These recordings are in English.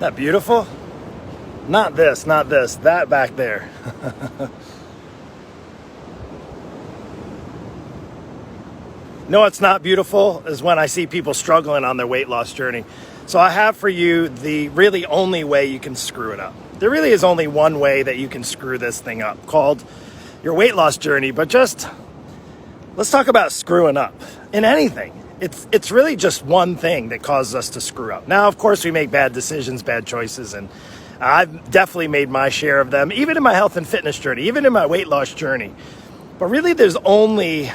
that beautiful? Not this, not this, that back there. No, what's not beautiful is when I see people struggling on their weight loss journey. So I have for you the really only way you can screw it up. There really is only one way that you can screw this thing up, called your weight loss journey. But just let's talk about screwing up in anything. It's really just one thing that causes us to screw up. Now, of course, we make bad decisions, bad choices, and I've definitely made my share of them, even in my health and fitness journey, even in my weight loss journey. But really, there's only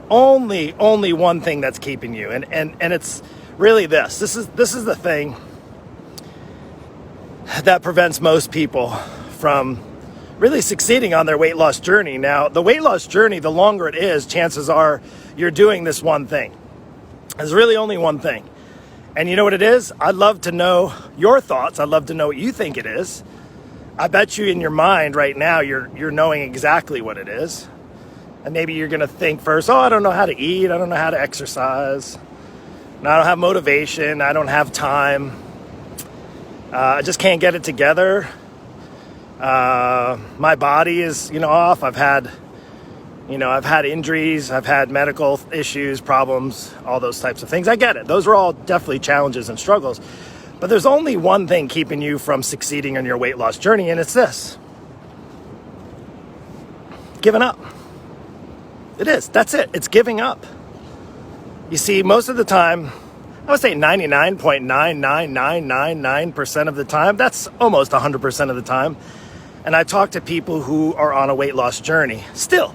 one thing that's keeping you, and it's really this. This is the thing that prevents most people from really succeeding on their weight loss journey. Now, the weight loss journey, the longer it is, chances are you're doing this one thing. There's really only one thing. And you know what it is? I'd love to know your thoughts. I'd love to know what you think it is. I bet you in your mind right now, you're knowing exactly what it is. And maybe you're going to think first, I don't know how to eat. I don't know how to exercise. And I don't have motivation. I don't have time. I just can't get it together. My body is, off. I've had injuries. I've had medical issues, problems, all those types of things. I get it. Those are all definitely challenges and struggles. But there's only one thing keeping you from succeeding on your weight loss journey, and it's this: giving up. It is. That's it. It's giving up. You see, most of the time, I would say 99.99999% of the time, that's almost 100% of the time. And I talk to people who are on a weight loss journey. Still,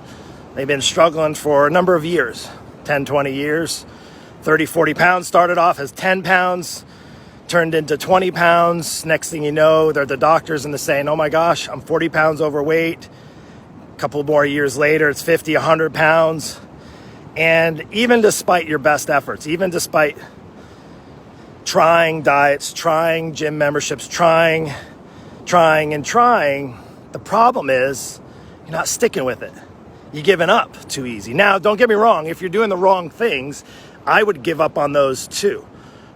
they've been struggling for a number of years, 10, 20 years, 30, 40 pounds. Started off as 10 pounds, turned into 20 pounds. Next thing you know, they're the doctors and they're saying, oh my gosh, I'm 40 pounds overweight. Couple more years later, it's 50, 100 pounds. And even despite your best efforts, even despite trying diets, trying gym memberships, trying, the problem is you're not sticking with it. You're giving up too easy. Now, don't get me wrong. If you're doing the wrong things, I would give up on those too,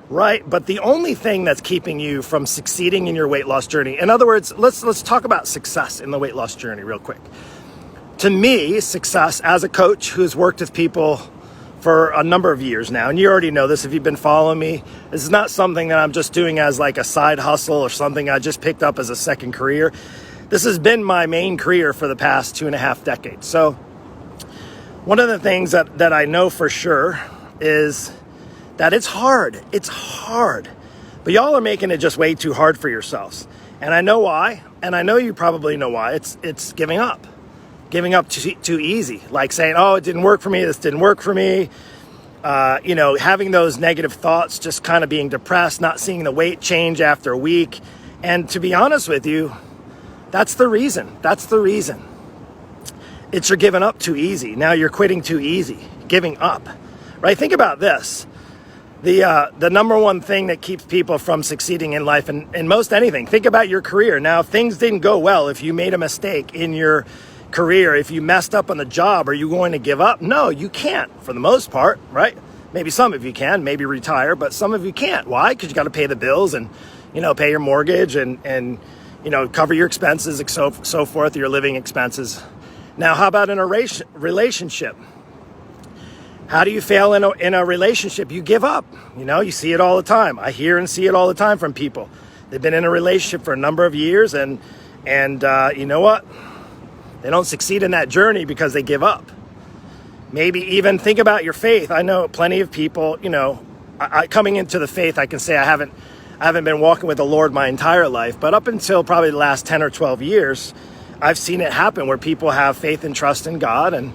right? But the only thing that's keeping you from succeeding in your weight loss journey, in other words, let's talk about success in the weight loss journey real quick. To me, success as a coach who's worked with people for a number of years now, and you already know this if you've been following me, this is not something that I'm just doing as like a side hustle or something I just picked up as a second career. This has been my main career for the past 2.5 decades. So one of the things that I know for sure is that it's hard. It's hard. But y'all are making it just way too hard for yourselves. And I know why, and I know you probably know why. It's giving up. Giving up too easy, like saying, oh, it didn't work for me, this didn't work for me. Having those negative thoughts, just kind of being depressed, not seeing the weight change after a week. And to be honest with you, that's the reason. It's you're giving up too easy. Now you're quitting too easy, giving up, right? Think about this. The number one thing that keeps people from succeeding in life and in most anything, think about your career. Now, if things didn't go well, if you made a mistake in your career, if you messed up on the job, are you going to give up? No, you can't for the most part, right? Maybe some of you can, maybe retire, but some of you can't. Why? Because you got to pay the bills and, pay your mortgage and cover your expenses and so forth, your living expenses. Now, how about in a relationship? How do you fail in a relationship? You give up. You see it all the time. I hear and see it all the time from people. They've been in a relationship for a number of years and you know what? They don't succeed in that journey because they give up. Maybe even think about your faith. I know plenty of people, coming into the faith, I can say I haven't been walking with the Lord my entire life, but up until probably the last 10 or 12 years, I've seen it happen where people have faith and trust in God and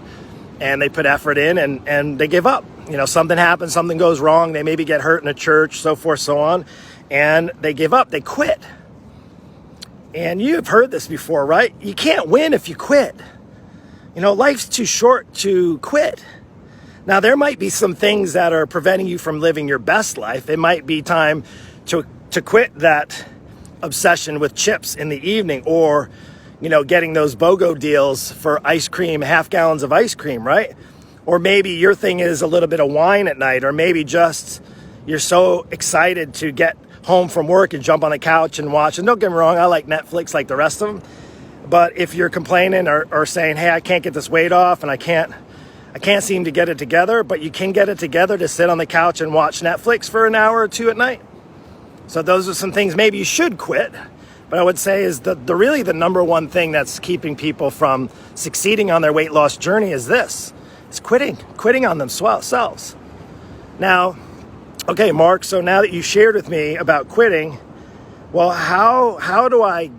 they put effort in and they give up. Something happens, something goes wrong. They maybe get hurt in a church, so forth, so on, and they give up, they quit. And you've heard this before, right? You can't win if you quit. Life's too short to quit. Now, there might be some things that are preventing you from living your best life. It might be time to quit that obsession with chips in the evening or, getting those BOGO deals for ice cream, half gallons of ice cream, right? Or maybe your thing is a little bit of wine at night, or maybe just you're so excited to get home from work and jump on the couch and watch. And don't get me wrong, I like Netflix like the rest of them. But if you're complaining or saying, hey, I can't get this weight off and I can't seem to get it together, but you can get it together to sit on the couch and watch Netflix for an hour or two at night. So those are some things maybe you should quit. But I would say is the really the number one thing that's keeping people from succeeding on their weight loss journey is this. It's quitting on themselves. Now, okay, Mark, so now that you shared with me about quitting, well, how do I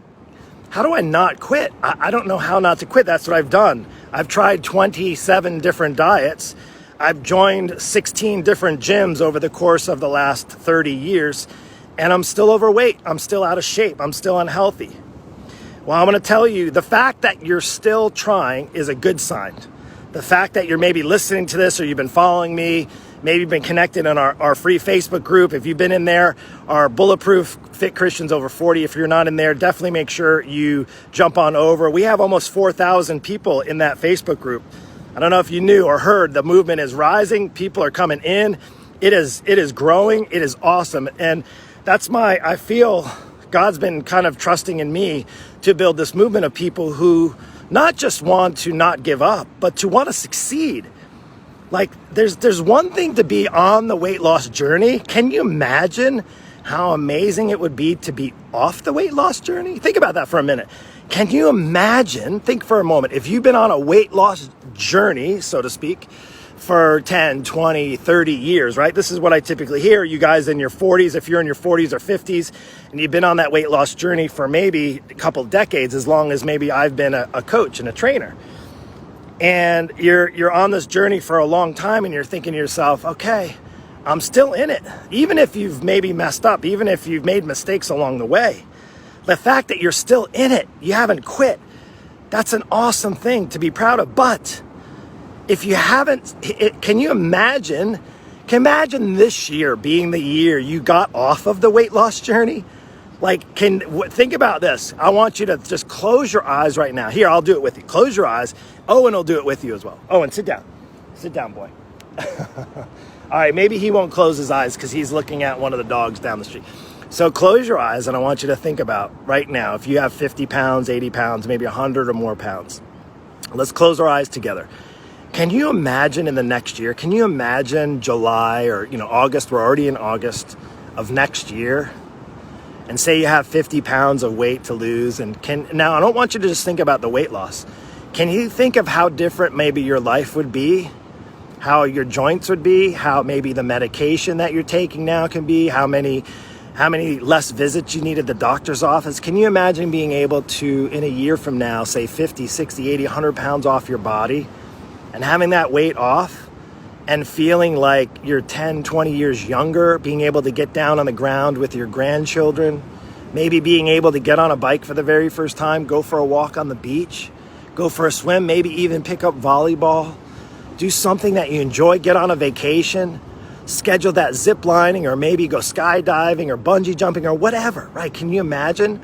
not quit? I don't know how not to quit. That's what I've done. I've tried 27 different diets. I've joined 16 different gyms over the course of the last 30 years, and I'm still overweight. I'm still out of shape. I'm still unhealthy. Well, I'm going to tell you, the fact that you're still trying is a good sign. The fact that you're maybe listening to this or you've been following me, maybe you've been connected on our free Facebook group. If you've been in there, our Bulletproof Fit Christians over 40, if you're not in there, definitely make sure you jump on over. We have almost 4,000 people in that Facebook group. I don't know if you knew or heard, the movement is rising. People are coming in. It is growing. It is awesome. And I feel God's been kind of trusting in me to build this movement of people who not just want to not give up, but to want to succeed. Like there's one thing to be on the weight loss journey. Can you imagine how amazing it would be to be off the weight loss journey? Think about that for a minute. Can you imagine, think for a moment, if you've been on a weight loss journey, so to speak, for 10, 20, 30 years, right? This is what I typically hear. You guys in your 40s, if you're in your 40s or 50s, and you've been on that weight loss journey for maybe a couple decades, as long as maybe I've been a coach and a trainer. And you're on this journey for a long time and you're thinking to yourself, okay, I'm still in it. Even if you've maybe messed up, even if you've made mistakes along the way, the fact that you're still in it, you haven't quit, that's an awesome thing to be proud of. But if you haven't, can you imagine this year being the year you got off of the weight loss journey? Like, think about this. I want you to just close your eyes right now. Here, I'll do it with you. Close your eyes. Owen will do it with you as well. Owen, sit down. Sit down, boy. All right, maybe he won't close his eyes because he's looking at one of the dogs down the street. So close your eyes, and I want you to think about right now, if you have 50 pounds, 80 pounds, maybe 100 or more pounds. Let's close our eyes together. Can you imagine in the next year, can you imagine July or August, we're already in August of next year, and say you have 50 pounds of weight to lose, now I don't want you to just think about the weight loss. Can you think of how different maybe your life would be, how your joints would be, how maybe the medication that you're taking now can be, how many less visits you need at the doctor's office? Can you imagine being able to, in a year from now, say 50, 60, 80, 100 pounds off your body and having that weight off and feeling like you're 10, 20 years younger, being able to get down on the ground with your grandchildren, maybe being able to get on a bike for the very first time, go for a walk on the beach, go for a swim, maybe even pick up volleyball, do something that you enjoy, get on a vacation, schedule that zip lining or maybe go skydiving or bungee jumping or whatever, right? Can you imagine?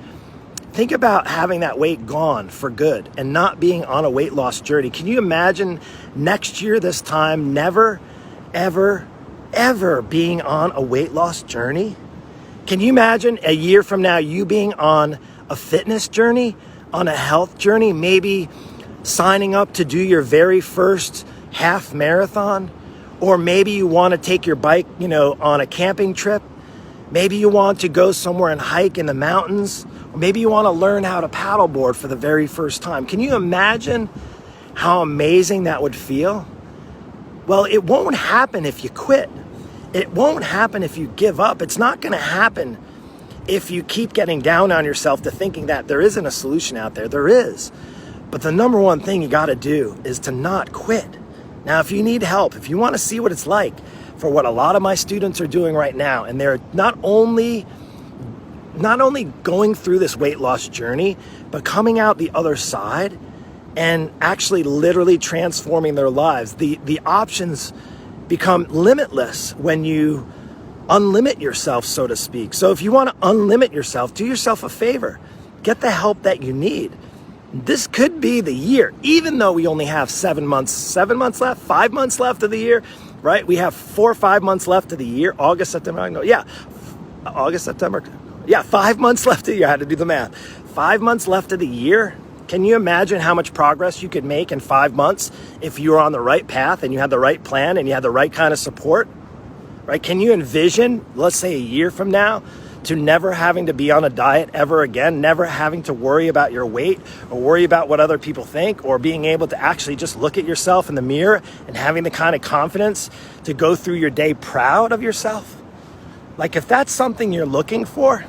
Think about having that weight gone for good and not being on a weight loss journey. Can you imagine next year this time never, ever, ever being on a weight loss journey? Can you imagine a year from now you being on a fitness journey, on a health journey, maybe signing up to do your very first half marathon? Or maybe you want to take your bike, on a camping trip. Maybe you want to go somewhere and hike in the mountains. Or maybe you want to learn how to paddleboard for the very first time. Can you imagine how amazing that would feel? Well, it won't happen if you quit. It won't happen if you give up. It's not going to happen if you keep getting down on yourself to thinking that there isn't a solution out there. There is. But the number one thing you got to do is to not quit. Now, if you need help, if you want to see what it's like for what a lot of my students are doing right now, and they're not only going through this weight loss journey, but coming out the other side and actually literally transforming their lives. The options become limitless when you unlimit yourself, so to speak. So if you want to unlimit yourself, do yourself a favor. Get the help that you need. This could be the year, even though we only have 7 months left, 5 months left of the year, right? We have 4 or 5 months left of the year, August, September, August, September. Yeah, 5 months left of the year. I had to do the math. 5 months left of the year. Can you imagine how much progress you could make in 5 months if you were on the right path and you had the right plan and you had the right kind of support? Right? Can you envision, let's say a year from now, to never having to be on a diet ever again, never having to worry about your weight or worry about what other people think, or being able to actually just look at yourself in the mirror and having the kind of confidence to go through your day proud of yourself? Like, if that's something you're looking for,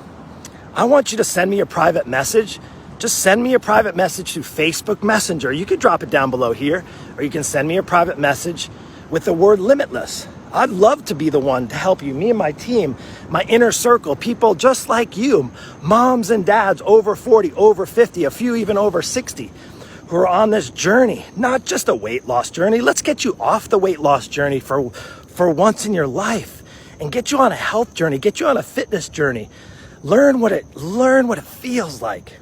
I want you to send me a private message. Just send me a private message through Facebook Messenger. You can drop it down below here, or you can send me a private message with the word limitless. I'd love to be the one to help you, me and my team, my inner circle, people just like you, moms and dads over 40, over 50, a few even over 60, who are on this journey, not just a weight loss journey. Let's get you off the weight loss journey for once in your life and get you on a health journey, get you on a fitness journey. Learn what it feels like.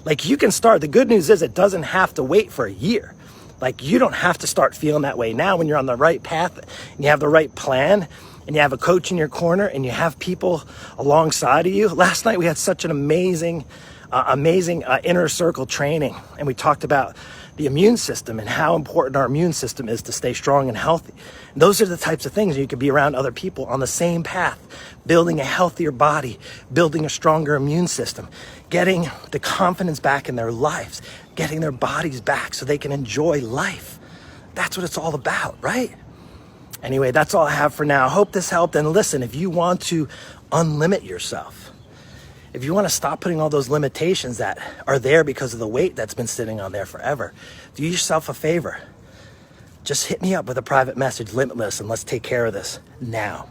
Like, you can start. The good news is it doesn't have to wait for a year. Like, you don't have to start feeling that way now when you're on the right path and you have the right plan and you have a coach in your corner and you have people alongside of you. Last night we had such an amazing inner circle training, and we talked about the immune system and how important our immune system is to stay strong and healthy. And those are the types of things you can be around other people on the same path, building a healthier body, building a stronger immune system, getting the confidence back in their lives, getting their bodies back so they can enjoy life. That's what it's all about, right? Anyway, that's all I have for now. I hope this helped. And listen, if you want to unlimit yourself, if you want to stop putting all those limitations that are there because of the weight that's been sitting on there forever, do yourself a favor. Just hit me up with a private message, limitless, and let's take care of this now.